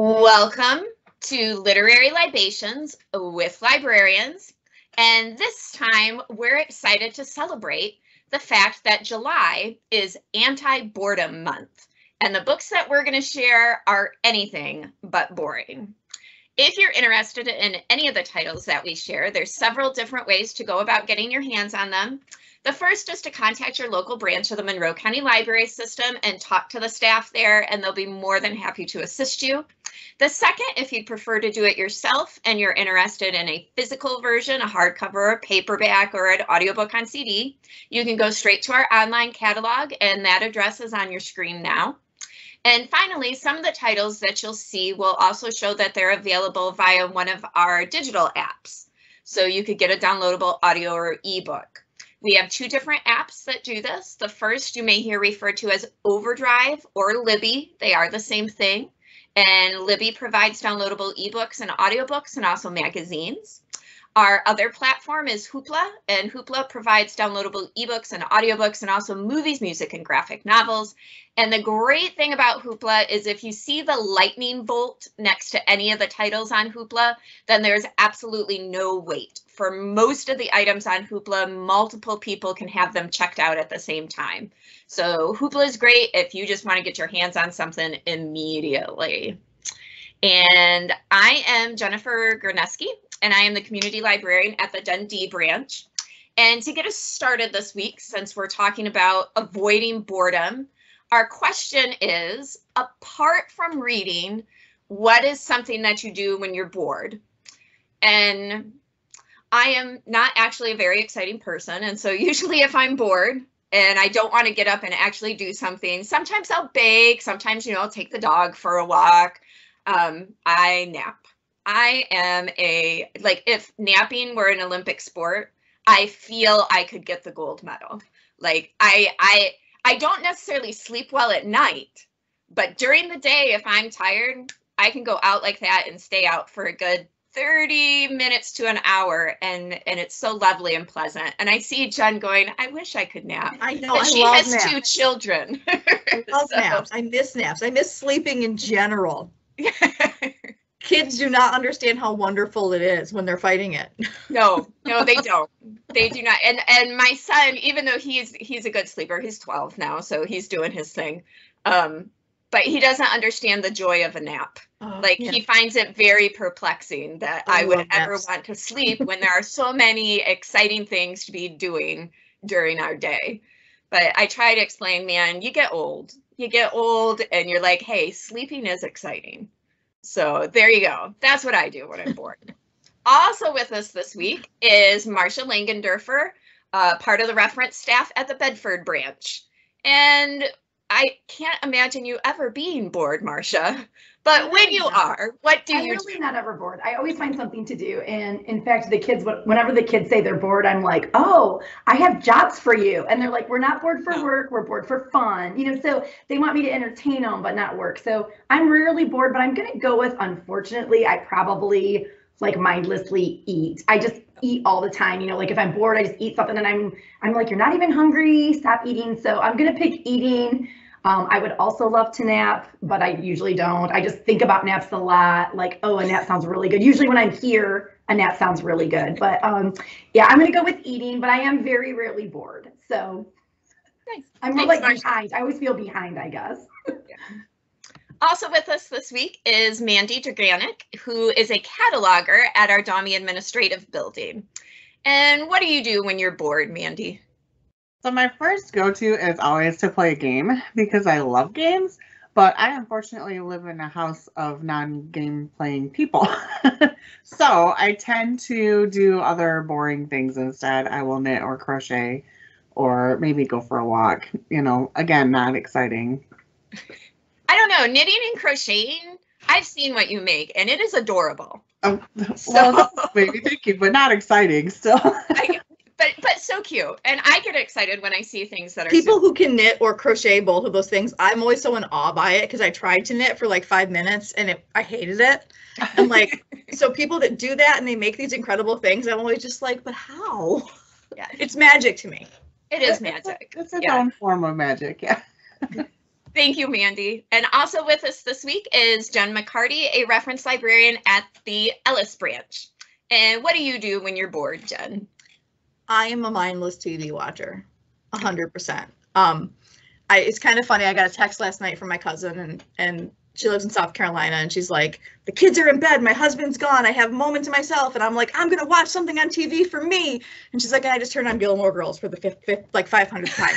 Welcome to Literary Libations with Librarians, and this time we're excited to celebrate the fact that July is Anti-Boredom Month, and the books that we're going to share are anything but boring. If you're interested in any of the titles that we share, there's several different ways to go about getting your hands on them. The first is to contact your local branch of the Monroe County Library System and talk to the staff there, and they'll be more than happy to assist you. The second, if you'd prefer to do it yourself and you're interested in a physical version, a hardcover, or paperback, or an audiobook on CD, you can go straight to our online catalog, and that address is on your screen now. And finally, some of the titles that you'll see will also show that they're available via one of our digital apps. So you could get a downloadable audio or ebook. We have two different apps that do this. The first you may hear referred to as Overdrive or Libby. They are the same thing. And Libby provides downloadable ebooks and audiobooks and also magazines. Our other platform is Hoopla, and Hoopla provides downloadable ebooks and audiobooks and also movies, music, and graphic novels. And the great thing about Hoopla is if you see the lightning bolt next to any of the titles on Hoopla, then there's absolutely no wait. For most of the items on Hoopla, multiple people can have them checked out at the same time. So Hoopla is great if you just want to get your hands on something immediately. And I am Jennifer Graneski, and I am the community librarian at the Dundee branch. And to get us started this week, since we're talking about avoiding boredom, our question is, apart from reading, what is something that you do when you're bored? And I am not actually a very exciting person, and so usually if I'm bored and I don't want to get up and actually do something, sometimes I'll bake, sometimes, I'll take the dog for a walk. I nap. I am if napping were an Olympic sport, I feel I could get the gold medal. Like I don't necessarily sleep well at night, but during the day, if I'm tired, I can go out like that and stay out for a good 30 minutes to an hour, and it's so lovely and pleasant. And I see Jen going, I wish I could nap. I know. But she has naps. 2 children. I love naps. I miss naps. I miss sleeping in general. Kids do not understand how wonderful it is when they're fighting it. No, they don't. They do not. And my son, even though he's a good sleeper, he's 12 now, so he's doing his thing. But he doesn't understand the joy of a nap. He finds it very perplexing that I would ever want to sleep when there are so many exciting things to be doing during our day. But I try to explain, man, you get old. You get old and you're like, hey, sleeping is exciting. So there you go. That's what I do when I'm bored. Also with us this week is Marcia Langendorfer, part of the reference staff at the Bedford branch. And I can't imagine you ever being bored, Marcia, but when you are, what do you do? I'm really not ever bored. I always find something to do. And in fact, the kids, whenever the kids say they're bored, I'm like, oh, I have jobs for you. And they're like, we're not bored for work, we're bored for fun. So they want me to entertain them, but not work. So I'm rarely bored, but I'm going to go with, unfortunately, I probably mindlessly eat. I just eat all the time. If I'm bored, I just eat something and I'm like, you're not even hungry, stop eating. So I'm going to pick eating. I would also love to nap, but I usually don't. I just think about naps a lot. Like, oh, a nap sounds really good. Usually when I'm here, a nap sounds really good. But yeah, I'm going to go with eating, but I am very rarely bored. So nice. I'm more behind. I always feel behind, I guess. Yeah. Also with us this week is Mandy Draganik, who is a cataloger at our Dami Administrative Building. And what do you do when you're bored, Mandy? So my first go-to is always to play a game because I love games, but I unfortunately live in a house of non-game playing people. So I tend to do other boring things instead. I will knit or crochet or maybe go for a walk. Again, not exciting. I don't know, knitting and crocheting, I've seen what you make and it is adorable. Well, maybe thank you, but not exciting still. But so cute. And I get excited when I see things that are people who can knit or crochet, both of those things. I'm always so in awe by it because I tried to knit for 5 minutes and I hated it. And so people that do that and they make these incredible things, I'm always just like, but how? Yeah, it's magic to me. It is magic. It's its own form of magic, yeah. Thank you, Mandy. And also with us this week is Jen McCarty, a reference librarian at the Ellis branch. And what do you do when you're bored, Jen? I am a mindless TV watcher, 100%. It's kind of funny. I got a text last night from my cousin, and she lives in South Carolina, and she's like, the kids are in bed, my husband's gone, I have a moment to myself, and I'm like, I'm gonna watch something on TV for me. And she's like, I just turned on Gilmore Girls for the fifth, like 500th time.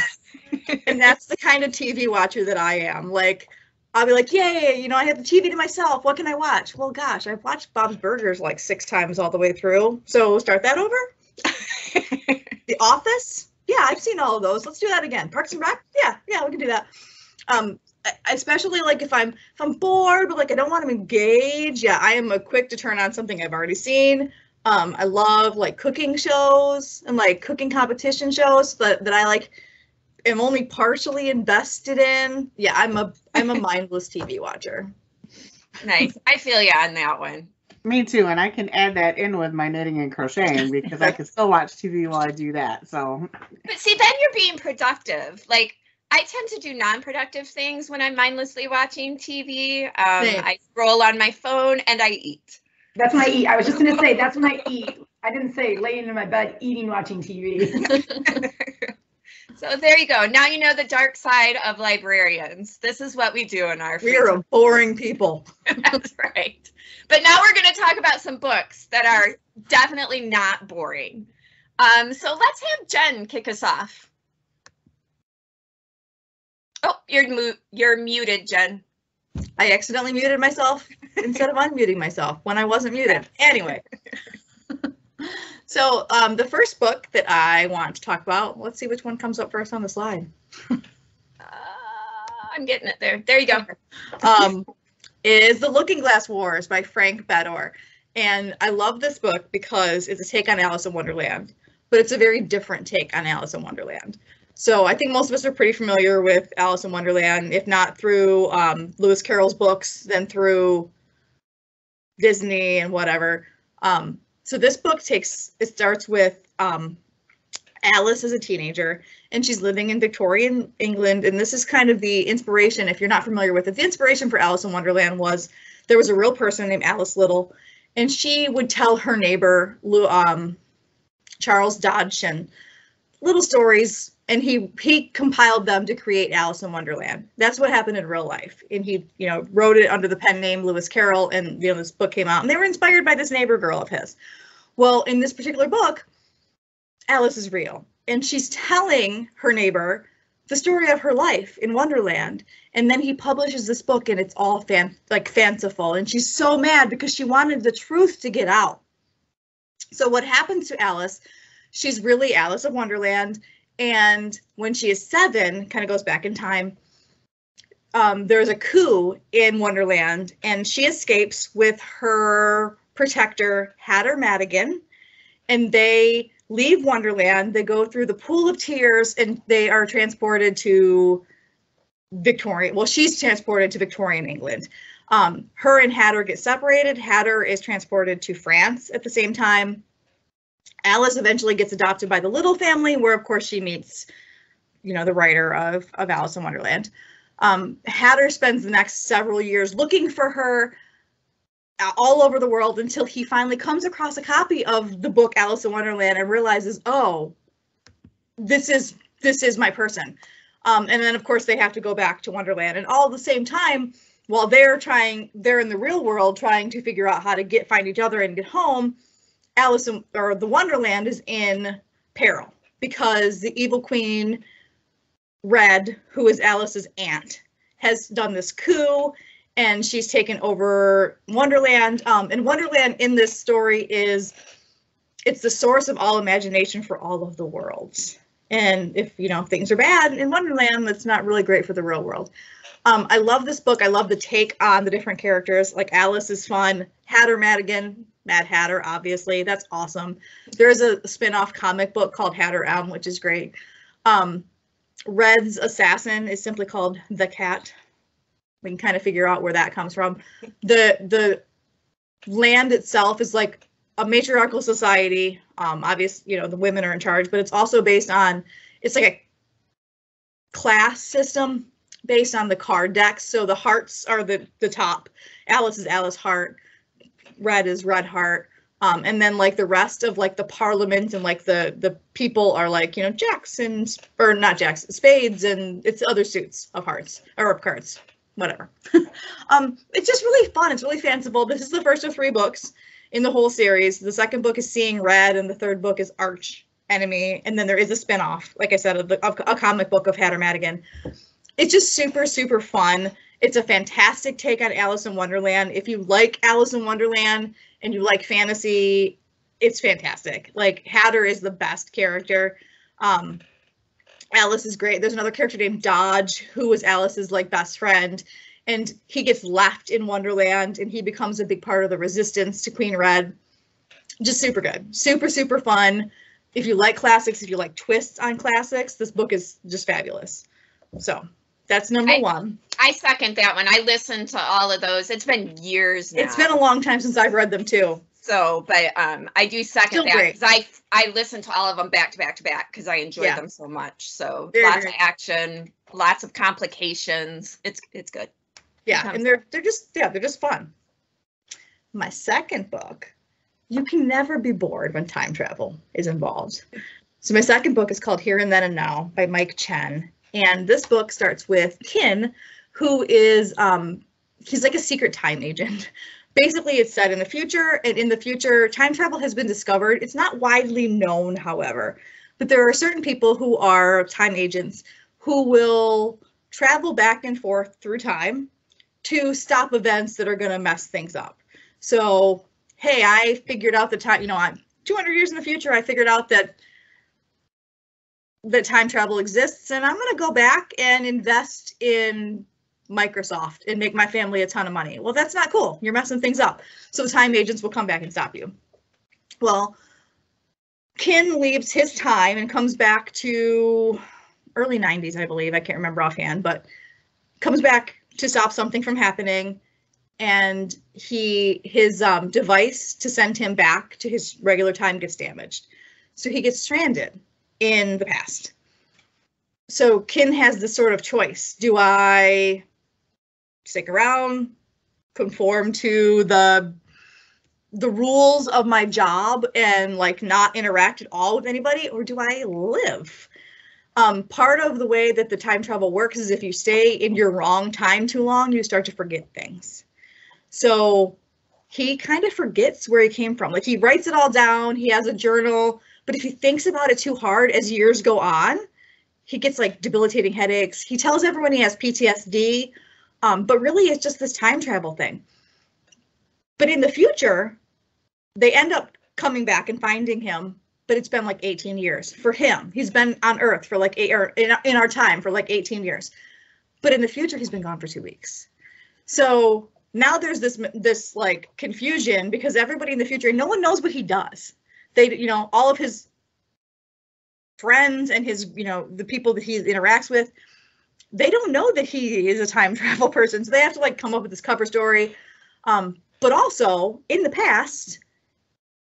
And that's the kind of TV watcher that I am. Like, I'll be like, yay, I have the TV to myself, what can I watch? Well, gosh, I've watched Bob's Burgers like 6 times all the way through, so start that over. The Office? Yeah, I've seen all of those. Let's do that again. Parks and Rec? Yeah, we can do that. Especially like if I'm bored, but like I don't want to engage. Yeah, I am quick to turn on something I've already seen. I love like cooking shows and like cooking competition shows that I like am only partially invested in. Yeah, I'm a mindless TV watcher. Nice. I feel you on that one. Me too, and I can add that in with my knitting and crocheting because I can still watch TV while I do that. So, but see, then you're being productive. Like, I tend to do non-productive things when I'm mindlessly watching TV. I scroll on my phone and I eat. That's when I eat. I was just gonna say that's when I eat. I didn't say laying in my bed eating, watching TV. So there you go. Now you know the dark side of librarians. This is what we do in our free time. We are boring people. That's right. But now we're going to talk about some books that are definitely not boring. So let's have Jen kick us off. Oh, you're muted, Jen. I accidentally muted myself instead of unmuting myself when I wasn't muted. Anyway. So the first book that I want to talk about, let's see which one comes up first on the slide. I'm getting it there. There you go. Is The Looking Glass Wars by Frank Bedore. And I love this book because it's a take on Alice in Wonderland, but it's a very different take on Alice in Wonderland. So I think most of us are pretty familiar with Alice in Wonderland, if not through Lewis Carroll's books, then through Disney and whatever. So this book starts with Alice as a teenager, and she's living in Victorian England, and this is kind of the inspiration, if you're not familiar with it, the inspiration for Alice in Wonderland was there was a real person named Alice Little, and she would tell her neighbor, Charles Dodgson, little stories, and he compiled them to create Alice in Wonderland. That's what happened in real life, and he wrote it under the pen name Lewis Carroll, and this book came out, and they were inspired by this neighbor girl of his. Well, in this particular book, Alice is real, and she's telling her neighbor the story of her life in Wonderland, and then he publishes this book, and it's all fanciful, and she's so mad because she wanted the truth to get out. So what happens to Alice, she's really Alice of Wonderland, and when she is 7, kind of goes back in time, there's a coup in Wonderland, and she escapes with her protector, Hatter Madigan, and they leave Wonderland. They go through the Pool of Tears, and they are transported to Victorian. Well, she's transported to Victorian England. Her and Hatter get separated. Hatter is transported to France at the same time. Alice eventually gets adopted by the Little family, where of course she meets, the writer of Alice in Wonderland. Hatter spends the next several years looking for her all over the world until he finally comes across a copy of the book Alice in Wonderland and realizes, oh, this is my person. And then of course they have to go back to Wonderland, and all at the same time, while they're in the real world trying to figure out how to find each other and get home, the Wonderland is in peril because the evil queen, Red, who is Alice's aunt, has done this coup, and she's taken over Wonderland. And Wonderland in this story it's the source of all imagination for all of the worlds. And if, things are bad in Wonderland, that's not really great for the real world. I love this book. I love the take on the different characters. Like Alice is fun. Hatter Madigan, Mad Hatter, obviously. That's awesome. There's a spin-off comic book called Hatter M, which is great. Red's assassin is simply called The Cat. We can kind of figure out where that comes from. The land itself is like a matriarchal society. Obviously, the women are in charge, but it's also based on, it's like a class system. based on the card decks. So the hearts are the top. Alice is Alice Heart. Red is Red Heart. And then like the rest of like the Parliament and like the people are like, you know, jacks and, or not jacks, spades, and it's other suits of hearts or of cards, whatever. It's just really fun. It's really fanciful. This is the first of 3 books in the whole series. The second book is Seeing Red, and the third book is Arch Enemy. And then there is a spinoff, like I said, of a comic book of Hatter Madigan. It's just super, super fun. It's a fantastic take on Alice in Wonderland. If you like Alice in Wonderland and you like fantasy, it's fantastic. Like, Hatter is the best character. Alice is great. There's another character named Dodge, who was Alice's like best friend, and he gets left in Wonderland and he becomes a big part of the resistance to Queen Red. Just super good. Super, super fun. If you like classics, if you like twists on classics, this book is just fabulous. So that's number 1. I second that one. I listened to all of those. It's been years now. It's been a long time since I've read them too. So, but I do second Still that, because I listened to all of them back to back to back because I enjoyed them so much. So lots of action, lots of complications. It's good. Yeah, and they're just fun. My second book, you can never be bored when time travel is involved. So my second book is called Here and Then and Now by Mike Chen. And this book starts with Kin, who is, he's like a secret time agent. Basically, it's set in the future, and in the future, time travel has been discovered. It's not widely known, however, but there are certain people who are time agents who will travel back and forth through time to stop events that are going to mess things up. So, hey, I figured out the time, you know, I'm 200 years in the future, I figured out that time travel exists, and I'm going to go back and invest in Microsoft and make my family a ton of money. Well, that's not cool. You're messing things up. So the time agents will come back and stop you. Well, Kin leaves his time and comes back to early 90s, I believe. I can't remember offhand, but comes back to stop something from happening. And his device to send him back to his regular time gets damaged. So he gets stranded in the past. So Kin has this sort of choice. Do I stick around, conform to the rules of my job and like not interact at all with anybody, or do I live? Part of the way that the time travel works is if you stay in your wrong time too long, you start to forget things. So he kind of forgets where he came from. Like, he writes it all down, he has a journal, but if he thinks about it too hard as years go on, he gets like debilitating headaches. He tells everyone he has PTSD, but really it's just this time travel thing. But in the future, they end up coming back and finding him, but it's been like 18 years for him. He's been on Earth for like in our time for like 18 years. But in the future, he's been gone for 2 weeks. So now there's this like confusion because everybody in the future, no one knows what he does. They, you know, all of his friends and his, you know, the people that he interacts with, they don't know that he is a time travel person. So they have to like come up with this cover story. But also in the past,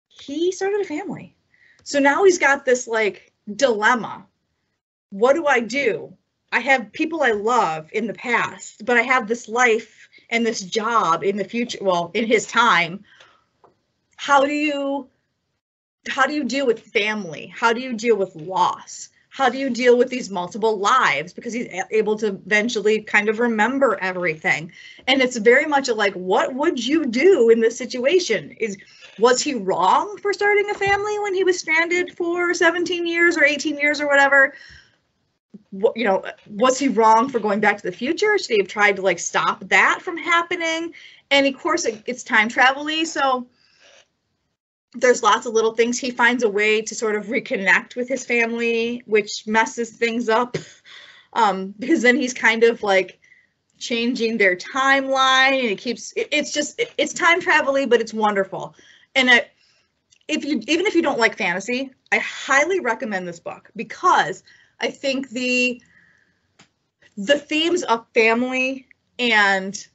he started a family. So now he's got this like dilemma. What do I do? I have people I love in the past, but I have this life and this job in the future. Well, in his time, how do you deal with family? How do you deal with loss? How do you deal with these multiple lives? Because he's able to eventually kind of remember everything. And it's very much a like, what would you do in this situation? Was he wrong for starting a family when he was stranded for 17 years or 18 years or whatever? You know, was he wrong for going back to the future? Should he have tried to like stop that from happening? And of course it's time travel-y, so there's lots of little things. He finds a way to sort of reconnect with his family, which messes things up, because then he's kind of like changing their timeline, and it's time travel-y, but it's wonderful. And even if you don't like fantasy, I highly recommend this book because I think the themes of family and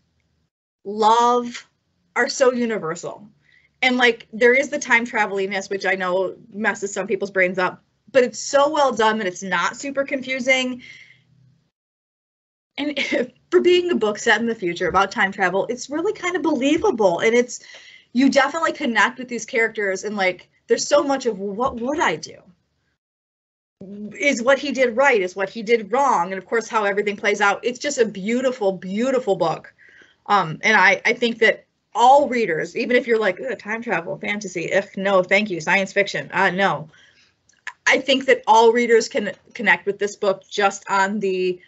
love are so universal. And like, there is the time traveliness, which I know messes some people's brains up, but it's so well done that it's not super confusing. And for being a book set in the future about time travel, it's really kind of believable. And you definitely connect with these characters, and like, there's so much of what would I do? Is what he did right? Is what he did wrong? And of course, how everything plays out. It's just a beautiful, beautiful book. And I think that all readers, even if you're like, time travel, fantasy, no, thank you, science fiction, no. I think that all readers can connect with this book just on the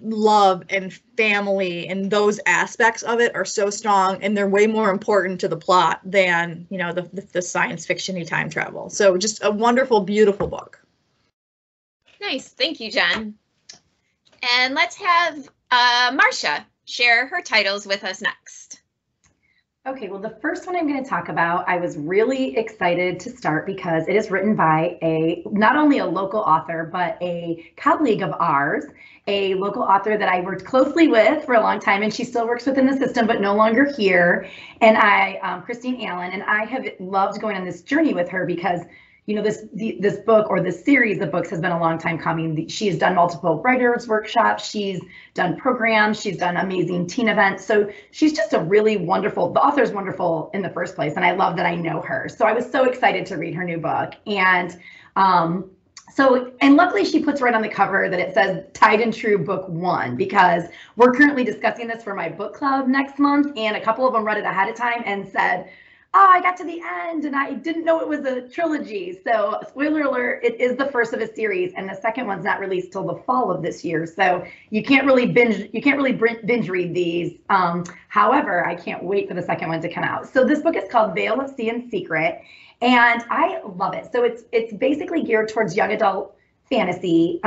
love and family, and those aspects of it are so strong, and they're way more important to the plot than, you know, the science fiction-y time travel. So just a wonderful, beautiful book. Nice, thank you, Jen. And let's have Marcia share her titles with us next. Okay, well, the first one I'm going to talk about, I was really excited to start because it is written by not only a local author, but a colleague of ours, a local author that I worked closely with for a long time, and she still works within the system, but no longer here. And Christine Allen, and I have loved going on this journey with her because, you know, this book, or this series of books, has been a long time coming. She has done multiple writers workshops, she's done programs, she's done amazing teen events. So she's just a really wonderful, the author's wonderful in the first place, and I love that I know her. So I was so excited to read her new book. And and luckily she puts right on the cover that it says Tried and True Book 1, because we're currently discussing this for my book club next month, and a couple of them read it ahead of time and said, oh, I got to the end and I didn't know it was a trilogy. So spoiler alert, it is the first of a series, and the second one's not released till the fall of this year. So you can't really binge read these. However, I can't wait for the second one to come out. So this book is called Veil of Sea and Secret, and I love it. So it's basically geared towards young adult fantasy.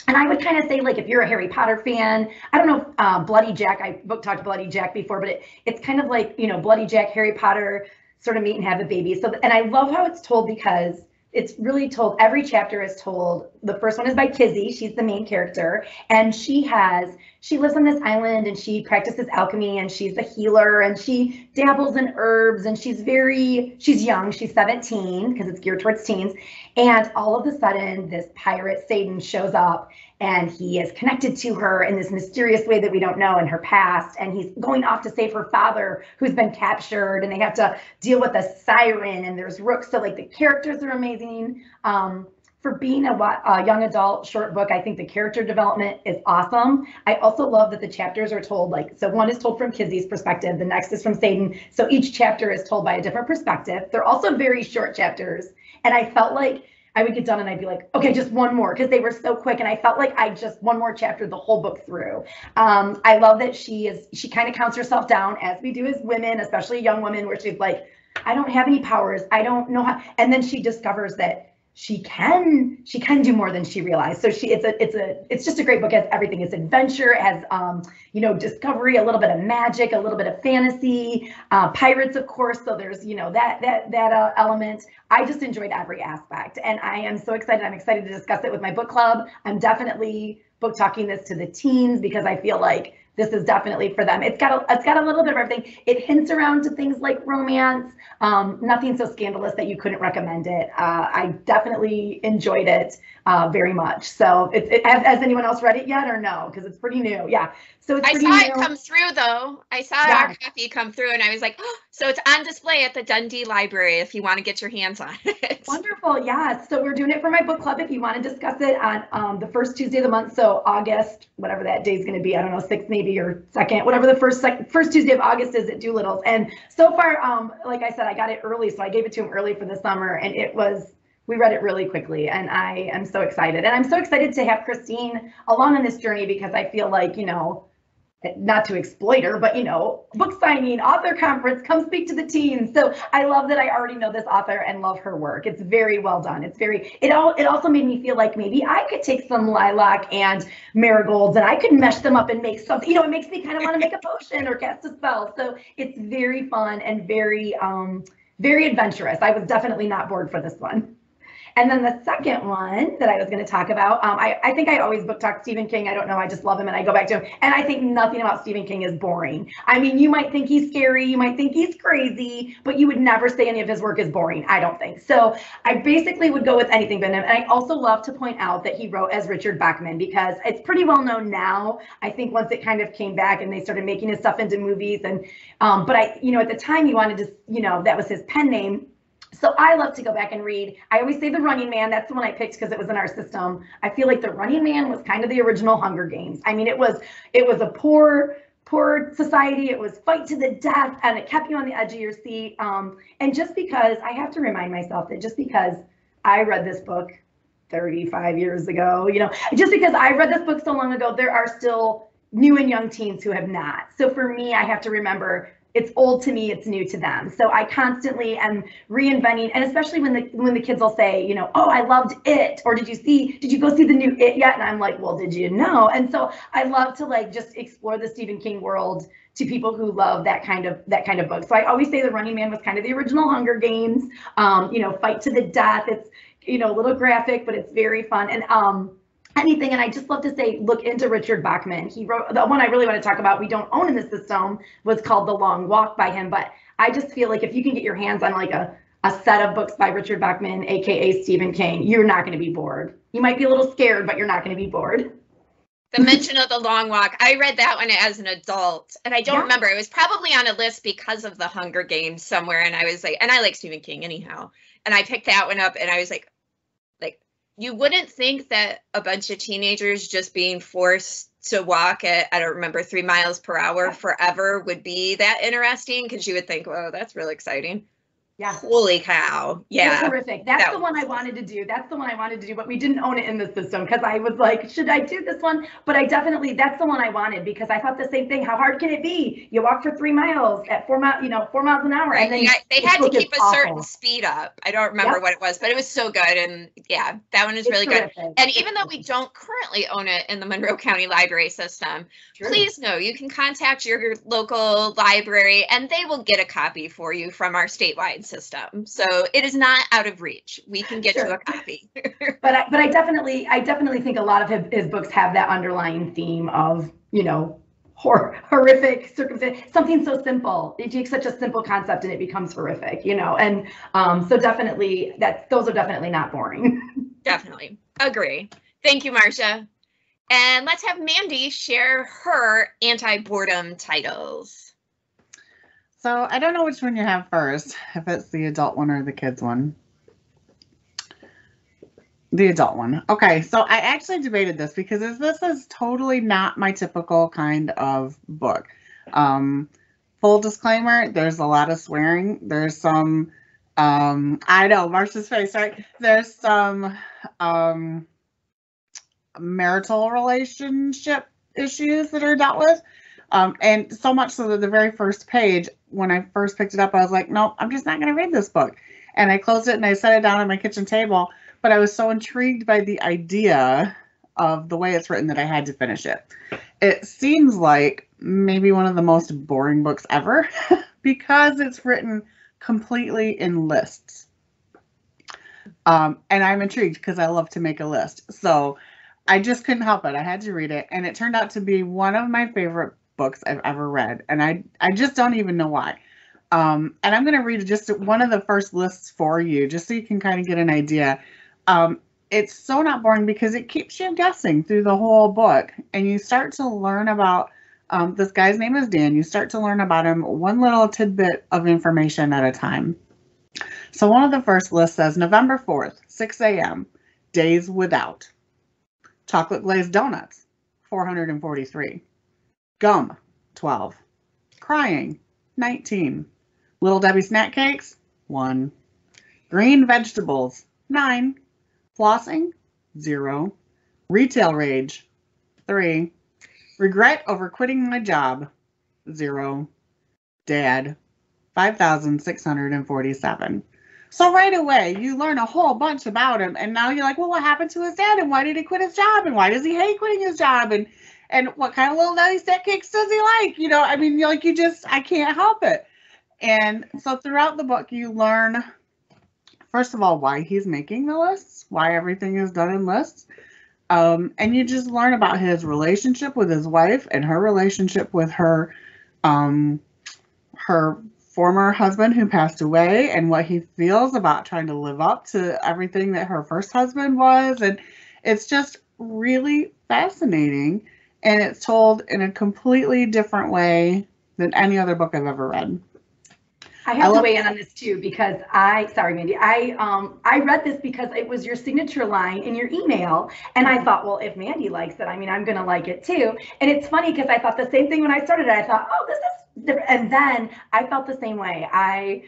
And I would kind of say, like, if you're a Harry Potter fan, I don't know, Bloody Jack, I book talked Bloody Jack before, but it's kind of like, you know, Bloody Jack, Harry Potter, sort of meet and have a baby. So, and I love how it's told, because it's really told, every chapter is told. The first one is by Kizzy, she's the main character, and she lives on this island, and she practices alchemy, and she's a healer, and she dabbles in herbs, and she's young, she's 17, because it's geared towards teens. And all of a sudden, this pirate Satan shows up, and he is connected to her in this mysterious way that we don't know in her past. And he's going off to save her father, who's been captured, and they have to deal with a siren, and there's rooks. So like, the characters are amazing. For being a young adult short book, I think the character development is awesome. I also love that the chapters are told, like, so one is told from Kizzy's perspective, the next is from Satan. So each chapter is told by a different perspective. They're also very short chapters. And I felt like I would get done and I'd be like, okay, just one more, because they were so quick. And I felt like I just one more chapter the whole book through. I love that she kind of counts herself down, as we do as women, especially young women, where she's like, I don't have any powers. I don't know how. And then she discovers that she can do more than she realized. So it's just a great book. It has everything. It's adventure, it has you know, discovery, a little bit of magic, a little bit of fantasy, pirates, of course. So there's, you know, that element. I just enjoyed every aspect, and I am so excited. I'm excited to discuss it with my book club. I'm definitely book talking this to the teens, because I feel like this is definitely for them. It's got a little bit of everything. It hints around to things like romance, nothing so scandalous that you couldn't recommend it. I definitely enjoyed it very much. So has anyone else read it yet, or no? Because it's pretty new. Yeah. So it's pretty new. I saw it come through, though. I saw our copy come through, and I was like, oh, so it's on display at the Dundee Library if you want to get your hands on it. Wonderful. Yeah. So we're doing it for my book club. If you want to discuss it on the first Tuesday of the month, so August, whatever that day is going to be, I don't know, 6th maybe, or 2nd, whatever the first Tuesday of August is at Doolittle's. And so far, like I said, I got it early, so I gave it to him early for the summer, and we read it really quickly, and I am so excited. And I'm so excited to have Christine along on this journey, because I feel like, you know, not to exploit her, but, you know, book signing, author conference, come speak to the teens. So I love that I already know this author and love her work. It's very well done. It also made me feel like maybe I could take some lilac and marigolds and I could mesh them up and make something, you know, it makes me kind of want to make a potion or cast a spell. So it's very fun and very, very adventurous. I was definitely not bored for this one. And then the second one that I was going to talk about, I think I always book talk Stephen King. I don't know. I just love him and I go back to him. And I think nothing about Stephen King is boring. I mean, you might think he's scary. You might think he's crazy, but you would never say any of his work is boring. I don't think. So I basically would go with anything but him. And I also love to point out that he wrote as Richard Bachman because it's pretty well known now. I think once it kind of came back and they started making his stuff into movies and, but at the time he wanted to, that was his pen name. So I love to go back and read. I always say The Running Man. That's the one I picked because it was in our system. I feel like The Running Man was kind of the original Hunger Games. I mean, it was a poor society. It was fight to the death, and it kept you on the edge of your seat. And just because I have to remind myself that just because I read this book 35 years ago, just because I read this book so long ago, there are still new and young teens who have not. So for me, I have to remember it's old to me, it's new to them. So I constantly am reinventing, and especially when the kids will say, oh, I loved it, or did you go see the new It yet? And I'm like, well, did you know? And so I love to just explore the Stephen King world to people who love that kind of book. So I always say The Running Man was kind of the original Hunger Games, fight to the death. It's a little graphic, but it's very fun. And anything. And I just love to say, look into Richard Bachman. He wrote the one I really want to talk about. We don't own in the system was called The Long Walk by him. But I just feel like if you can get your hands on like a set of books by Richard Bachman, aka Stephen King, you're not going to be bored. You might be a little scared, but you're not going to be bored. The mention of The Long Walk, I read that one as an adult, and I don't remember. It was probably on a list because of the Hunger Games somewhere, and I was like, and I like Stephen King anyhow, and I picked that one up, and I was like, you wouldn't think that a bunch of teenagers just being forced to walk at, I don't remember, 3 miles per hour forever would be that interesting, because you would think, whoa, that's really exciting. Yeah. Holy cow. Yeah. It's horrific. That's the one I wanted to do. But we didn't own it in the system because I was like, should I do this one? But that's the one I wanted because I thought the same thing. How hard can it be? You walk for 3 miles at 4 miles an hour. Right. And then they had to keep a certain speed up. I don't remember what it was, but it was so good. And yeah, that one is really good. And even though we don't currently own it in the Monroe County Library system, please know you can contact your local library and they will get a copy for you from our statewide system. So it is not out of reach. We can get you a copy. but I definitely think a lot of his books have that underlying theme of, horrific circumstance, something so simple. You take such a simple concept and it becomes horrific, and so definitely those are definitely not boring. Definitely. Agree. Thank you, Marcia. And let's have Mandy share her anti-boredom titles. So I don't know which one you have first, if it's the adult one or the kids one. The adult one. Okay, so I actually debated this because this is totally not my typical kind of book. Full disclaimer, there's a lot of swearing. There's some, I know, Marcia's face, right? There's some marital relationship issues that are dealt with. And so much so that the very first page, when I first picked it up, I was like, no, I'm just not going to read this book. And I closed it and I set it down on my kitchen table. But I was so intrigued by the idea of the way it's written that I had to finish it. It seems like maybe one of the most boring books ever because it's written completely in lists. And I'm intrigued because I love to make a list. So I just couldn't help it. I had to read it. And it turned out to be one of my favorite books I've ever read. And I just don't even know why. And I'm going to read just one of the first lists for you, just so you can kind of get an idea. It's so not boring because it keeps you guessing through the whole book. And you start to learn about, this guy's name is Dan. You start to learn about him one little tidbit of information at a time. So one of the first lists says November 4th, 6 a.m., days without. Chocolate glazed donuts, 443. Gum, 12. Crying, 19. Little Debbie snack cakes, 1. Green vegetables, 9. Flossing, 0. Retail rage, 3. Regret over quitting my job, 0. Dad, 5,647. So right away, you learn a whole bunch about him. And now you're like, well, what happened to his dad? And why did he quit his job? And why does he hate quitting his job? And what kind of little Debbie snack cakes does he like? I mean, you're like, I can't help it. And so throughout the book, you learn first of all, why he's making the lists, why everything is done in lists. And you just learn about his relationship with his wife and her relationship with her former husband who passed away, and what he feels about trying to live up to everything that her first husband was. And it's just really fascinating, and it's told in a completely different way than any other book I've ever read. I have to weigh in on this too, because sorry, Mandy, I read this because it was your signature line in your email. And I thought, well, if Mandy likes it, I mean, I'm going to like it too. And it's funny because I thought the same thing when I started it. I thought, oh, this is different. And then I felt the same way. I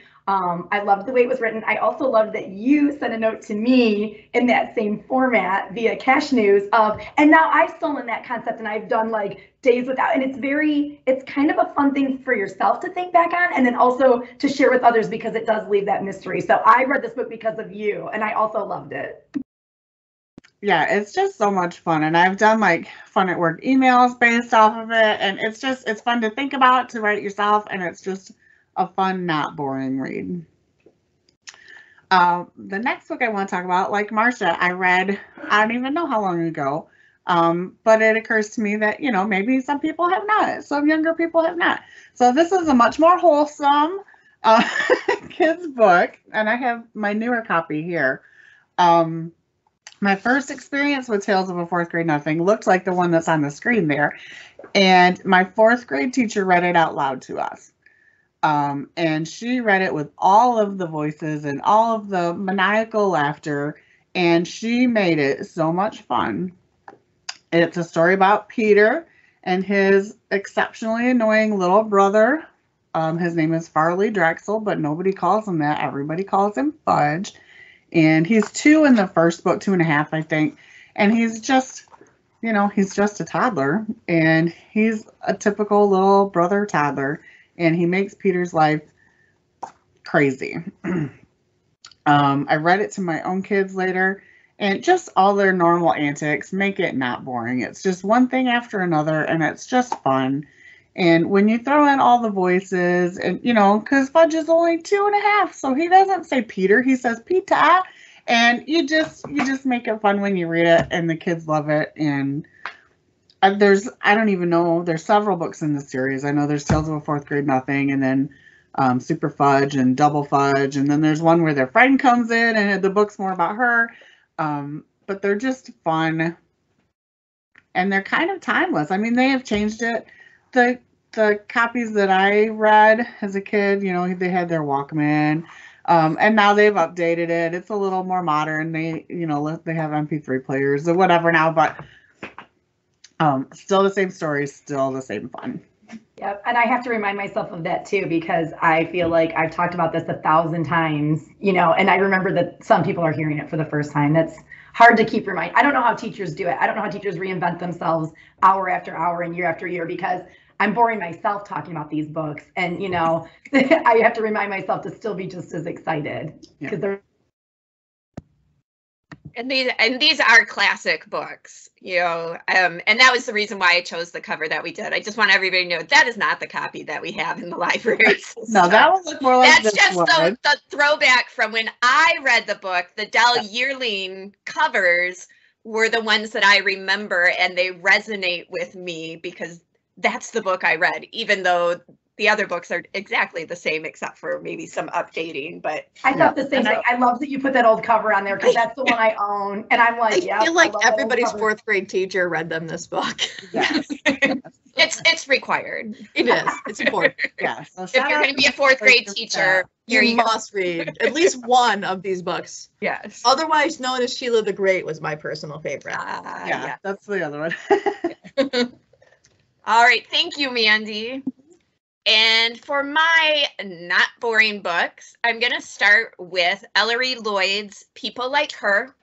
loved the way it was written. I also loved that you sent a note to me in that same format via Cash News and now I've stolen that concept and I've done like days without, and it's kind of a fun thing for yourself to think back on and then also to share with others because it does leave that mystery. So I read this book because of you and I also loved it. Yeah, it's just so much fun. And I've done like fun at work emails based off of it. And it's fun to think about, to write yourself. And it's just a fun, not boring read. The next book I want to talk about, like Marcia, I read, I don't even know how long ago, but it occurs to me that, you know, maybe some people have not, some younger people have not. So this is a much more wholesome kids book, and I have my newer copy here. My first experience with Tales of a Fourth Grade Nothing looked like the one that's on the screen there, and my fourth grade teacher read it out loud to us. And she read it with all of the voices and all of the maniacal laughter, and she made it so much fun. It's a story about Peter and his exceptionally annoying little brother. His name is Farley Drexel, but nobody calls him that. Everybody calls him Fudge. And he's 2 in the first book, 2.5, I think. And he's just, you know, he's just a toddler. And he's a typical little brother toddler. And he makes Peter's life crazy. I read it to my own kids later, and just all their normal antics make it not boring. It's just one thing after another, and it's just fun. And when you throw in all the voices, and you know, because Fudge is only 2.5, so he doesn't say Peter, he says Pita, and you just make it fun when you read it, and the kids love it. And I don't even know, there's several books in the series. I know there's Tales of a Fourth Grade Nothing, and then Super Fudge and Double Fudge, and then there's one where their friend comes in and the book's more about her. But they're just fun, and they're kind of timeless. I mean, they have changed it. The copies that I read as a kid, you know, they had their Walkman, and now they've updated it. It's a little more modern. They, you know, they have MP3 players or whatever now, but still the same story, still the same fun. Yep, and I have to remind myself of that too, because I feel like I've talked about this 1,000 times, you know, and I remember that some people are hearing it for the first time. That's hard to keep reminding. I don't know how teachers do it. I don't know how teachers reinvent themselves hour after hour and year after year, because I'm boring myself talking about these books, and you know, I have to remind myself to still be just as excited because they're. And these are classic books, you know, and that was the reason why I chose the cover that we did. I just want everybody to know that is not the copy that we have in the library system. No, that one looks more like that's just the throwback from when I read the book. The Dell Yearling covers were the ones that I remember, and they resonate with me because that's the book I read, even though the other books are exactly the same except for maybe some updating. But I thought the same thing. I love that you put that old cover on there because that's the one I own, and I'm like, I feel like everybody's fourth grade teacher read them this book. Yes. It's required. It is. It's important. Yeah. So if you're going to be a fourth grade teacher, you must read at least one of these books. Yes. Otherwise known as Sheila the Great was my personal favorite. Yeah, that's the other one. All right. Thank you, Mandy. And for my not boring books, I'm going to start with Ellery Lloyd's People Like Her.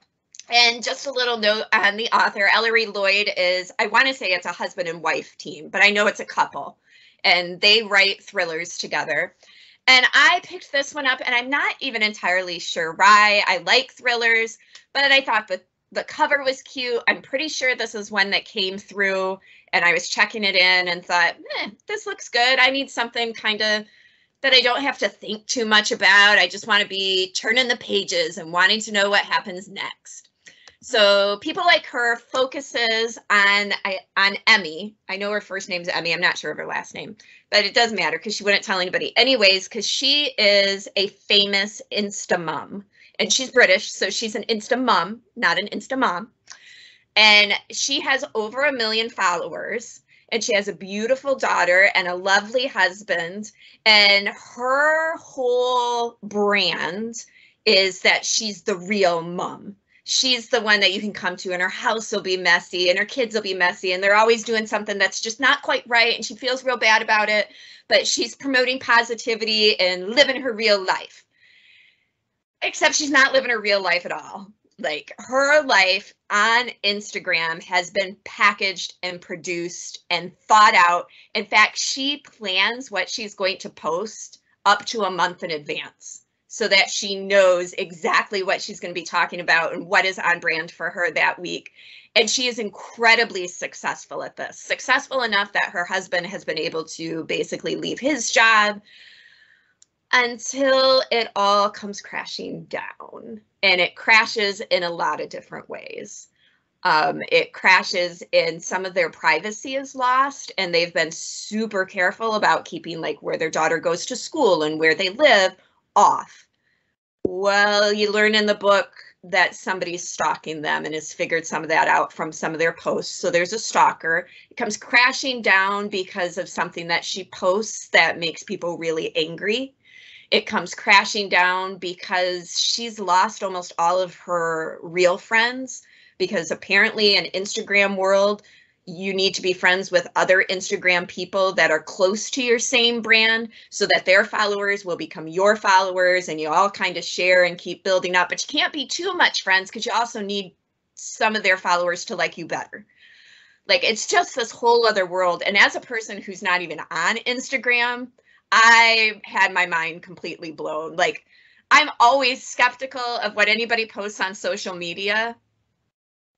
And just a little note on the author. Ellery Lloyd is, I want to say it's a husband and wife team, but I know it's a couple. And they write thrillers together. And I picked this one up, and I'm not even entirely sure why. I like thrillers, but I thought the cover was cute. I'm pretty sure this is one that came through, and I was checking it in and thought, this looks good. I need something kind of that I don't have to think too much about. I just want to be turning the pages and wanting to know what happens next. So people like her focuses on Emmy. I know her first name's Emmy. I'm not sure of her last name, but it doesn't matter because she wouldn't tell anybody. Anyways, because she is a famous Insta mom, and she's British, so she's an Insta mom, not an Insta mom. And she has over 1 million followers, and she has a beautiful daughter and a lovely husband. And her whole brand is that she's the real mom. She's the one that you can come to, and her house will be messy and her kids will be messy, and they're always doing something that's just not quite right, and she feels real bad about it, but she's promoting positivity and living her real life. Except she's not living her real life at all. Like, her life on Instagram has been packaged and produced and thought out. In fact, she plans what she's going to post up to a month in advance, so that she knows exactly what she's going to be talking about and what is on brand for her that week. And she is incredibly successful at this. Successful enough that her husband has been able to basically leave his job until it all comes crashing down. And it crashes in a lot of different ways. It crashes in some of their privacy is lost, and they've been super careful about keeping like where their daughter goes to school and where they live off. Well, you learn in the book that somebody's stalking them and has figured some of that out from some of their posts. So there's a stalker. It comes crashing down because of something that she posts that makes people really angry. It comes crashing down because she's lost almost all of her real friends, because apparently in Instagram world, you need to be friends with other Instagram people that are close to your same brand so that their followers will become your followers, and you all kind of share and keep building up. But you can't be too much friends because you also need some of their followers to like you better. Like, it's just this whole other world. And as a person who's not even on Instagram, I had my mind completely blown. Like, I'm always skeptical of what anybody posts on social media.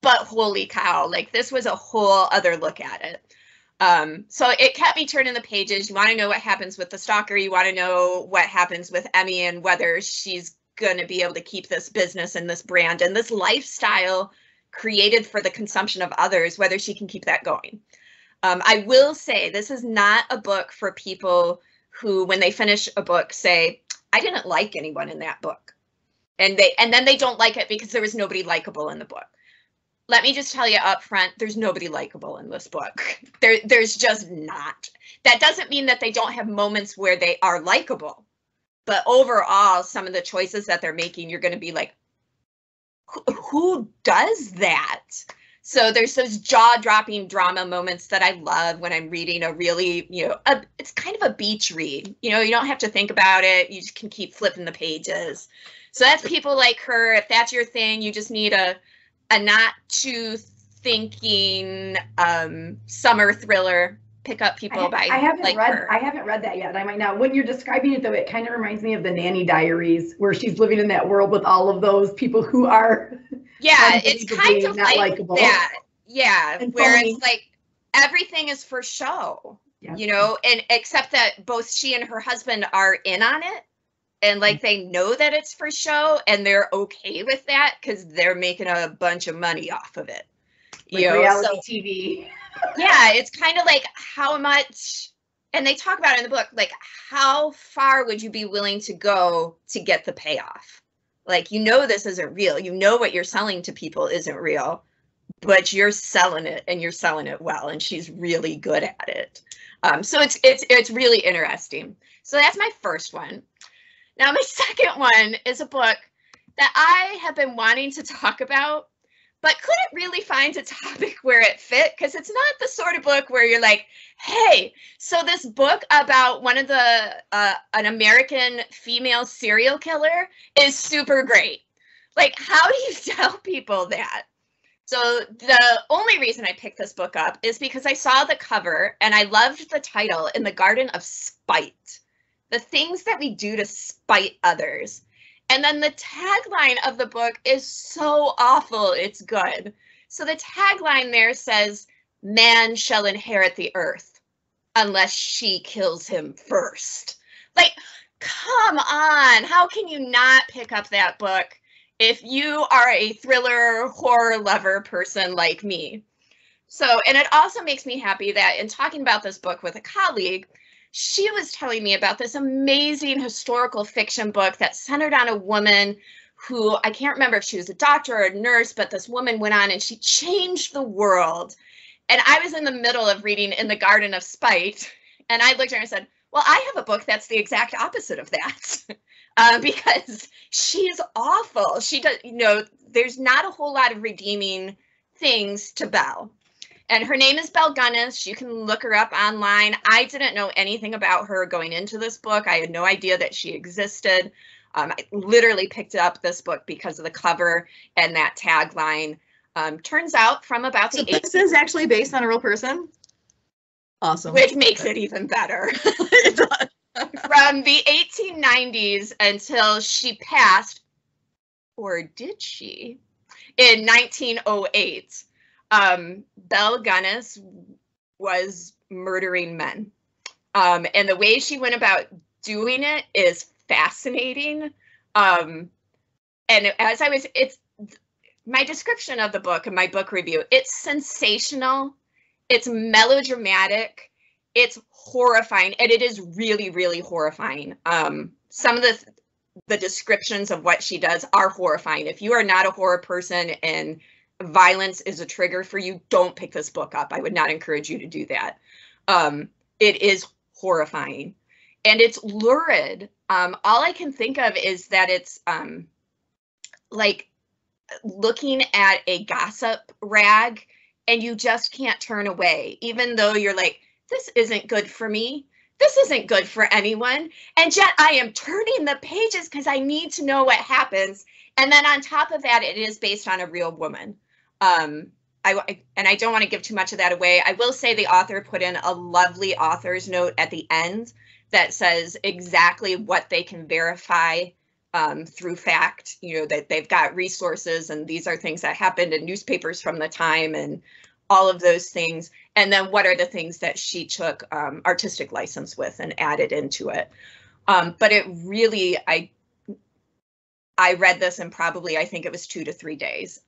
But holy cow, like, this was a whole other look at it. So it kept me turning the pages. You want to know what happens with the stalker. You want to know what happens with Emmy and whether she's going to be able to keep this business and this brand and this lifestyle created for the consumption of others, whether she can keep that going. I will say this is not a book for people who, when they finish a book, say, I didn't like anyone in that book. And then they don't like it because there was nobody likable in the book. Let me just tell you up front, there's nobody likable in this book. There's just not. That doesn't mean that they don't have moments where they are likable. But overall, some of the choices that they're making, you're going to be like, who does that? So there's those jaw-dropping drama moments that I love when I'm reading a really, it's kind of a beach read. You don't have to think about it. You just can keep flipping the pages. So that's people like her. If that's your thing, you just need a not too thinking summer thriller. Pick up people by her. I haven't read that yet. I might now. When you're describing it, though, it kind of reminds me of the Nanny Diaries, where she's living in that world with all of those people who are it's kind of like likable. that. Yeah, And where phony. it's like everything is for show, and except that both she and her husband are in on it. And like they know that it's for show, and they're okay with that because they're making a bunch of money off of it. Like reality TV. Yeah, it's kind of like how much, and they talk about it in the book, like how far would you be willing to go to get the payoff? Like, this isn't real. What you're selling to people isn't real, but you're selling it, and you're selling it well, and she's really good at it. So it's really interesting. So that's my first one. Now, my second one is a book that I have been wanting to talk about, but couldn't really find a topic where it fit, because it's not the sort of book where you're like, hey, so this book about one of the, an American female serial killer is super great. Like, how do you tell people that? So the only reason I picked this book up is because I saw the cover and I loved the title, In the Garden of Spite. The things that we do to spite others. And then the tagline of the book is so awful, it's good. So the tagline there says, man shall inherit the earth unless she kills him first. Like, come on, how can you not pick up that book if you are a thriller horror lover person like me? So, and it also makes me happy that in talking about this book with a colleague, she was telling me about this amazing historical fiction book that centered on a woman who, I can't remember if she was a doctor or a nurse, but this woman went on and she changed the world. And I was in the middle of reading In the Garden of Spite, and I looked at her and said, well, I have a book that's the exact opposite of that. Because she's awful. She does, you know, there's not a whole lot of redeeming things to Belle. And her name is Belle Gunness. You can look her up online. I didn't know anything about her going into this book. I had no idea that she existed. I literally picked up this book because of the cover and that tagline. Turns out from about the this is actually based on a real person? Awesome. Which makes it even better. From the 1890s until she passed, or did she, in 1908. Belle Gunness was murdering men. And the way she went about doing it is fascinating. And as it's my description of the book and my book review, it's sensational, it's melodramatic, it's horrifying, and it is really, really horrifying. Some of the descriptions of what she does are horrifying. If you are not a horror person and violence is a trigger for you, don't pick this book up. I would not encourage you to do that. It is horrifying and it's lurid. All I can think of is that it's like looking at a gossip rag and you just can't turn away, even though you're like, this isn't good for me. This isn't good for anyone. And yet I am turning the pages because I need to know what happens. And then on top of that, it is based on a real woman. And I don't want to give too much of that away. I will say the author put in a lovely author's note at the end that says exactly what they can verify through fact, you know, that they've got resources and these are things that happened in newspapers from the time and all of those things. And then what are the things that she took artistic license with and added into it. But it really, I read this in probably, I think it was 2 to 3 days.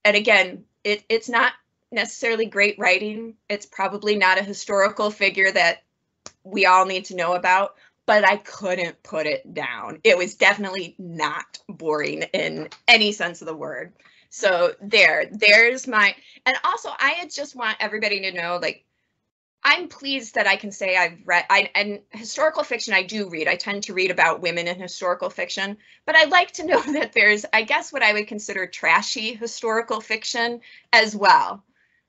And again, it's not necessarily great writing. It's probably not a historical figure that we all need to know about, but I couldn't put it down. It was definitely not boring in any sense of the word. So there's my, and also I just want everybody to know, like, I'm pleased that I can say I've read, and historical fiction I do read. I tend to read about women in historical fiction, but I like to know that there's, I guess, what I would consider trashy historical fiction as well.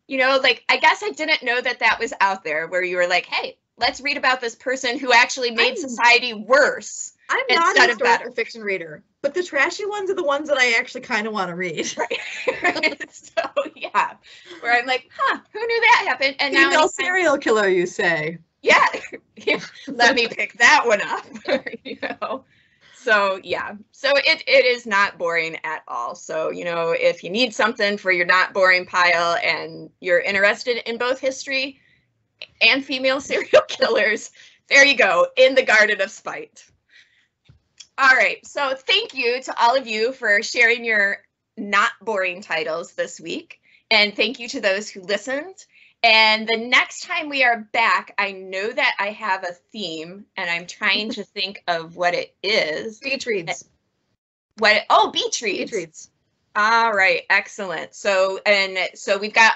You know, like, I guess I didn't know that that was out there where you were like, hey, let's read about this person who actually made society worse. I'm not a historical fiction reader, but the trashy ones are the ones that I actually kind of want to read. Right. So yeah, where I'm like, huh, who knew that happened? And now female serial killer, you say? Yeah, let me pick that one up. You know, so yeah, so it is not boring at all. So, you know, if you need something for your not boring pile and you're interested in both history and female serial killers, there you go, In the Garden of Spite. All right, so thank you to all of you for sharing your not boring titles this week. And thank you to those who listened. And the next time we are back, I know that I have a theme and I'm trying to think of what it is. Beach reads. What? Oh, beach reads. Beach reads. All right, excellent. So we've got,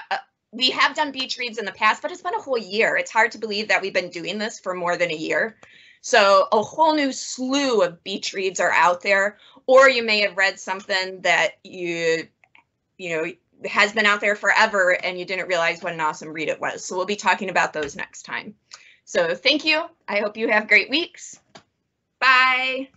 we have done beach reads in the past, but it's been a whole year. It's hard to believe that we've been doing this for more than a year. So a whole new slew of beach reads are out there, or you may have read something that you know, has been out there forever and you didn't realize what an awesome read it was. So we'll be talking about those next time. So thank you. I hope you have great weeks. Bye.